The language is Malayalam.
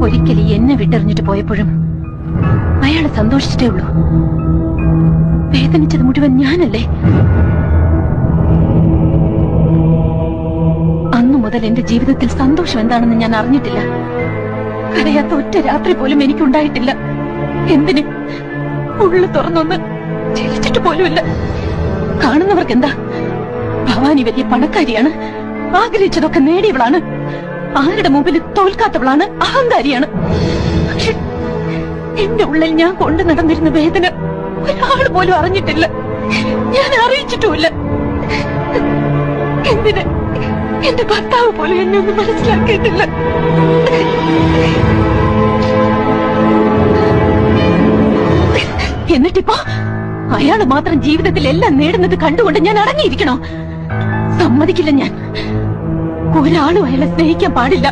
ഒരിക്കലും എന്നെ വിട്ടെറിഞ്ഞിട്ട് പോയപ്പോഴും അയാള് സന്തോഷിച്ചിട്ടേ ഉള്ളൂ. വേദനിച്ചത് മുഴുവൻ ഞാനല്ലേ? അന്നു മുതൽ എന്റെ ജീവിതത്തിൽ സന്തോഷം എന്താണെന്ന് ഞാൻ അറിഞ്ഞിട്ടില്ല. കരയാത്ത ഒറ്റ രാത്രി പോലും എനിക്കുണ്ടായിട്ടില്ല. എന്തിന്? ഉള്ളു തുറന്നൊന്ന് ചിരിച്ചിട്ട് പോലുമില്ല. കാണുന്നവർക്ക് എന്താ, ഭവാനി വലിയ പണക്കാരിയാണ്, ആഗ്രഹിച്ചതൊക്കെ നേടിയവളാണ്, ആരുടെ മുമ്പിൽ തോൽക്കാത്തവളാണ്, അഹങ്കാരിയാണ്. പക്ഷെ എന്റെ ഉള്ളിൽ ഞാൻ കൊണ്ടു നടന്നിരുന്ന വേദന ഒരാൾ പോലും അറിഞ്ഞിട്ടില്ല. ഞാൻ അറിയിച്ചിട്ടുമില്ല. എന്തിന്? എന്റെ ഭർത്താവ് പോലും എന്നെ ഒന്നും മനസ്സിലാക്കിയിട്ടില്ല. എന്നിട്ടിപ്പോ അയാള് മാത്രം ജീവിതത്തിൽ എല്ലാം നേടുന്നത് കണ്ടുകൊണ്ട് ഞാൻ അടങ്ങിയിരിക്കണോ? സമ്മതിക്കില്ല. ഞാൻ ഒരാളും അയാളെ സ്നേഹിക്കാൻ പാടില്ല.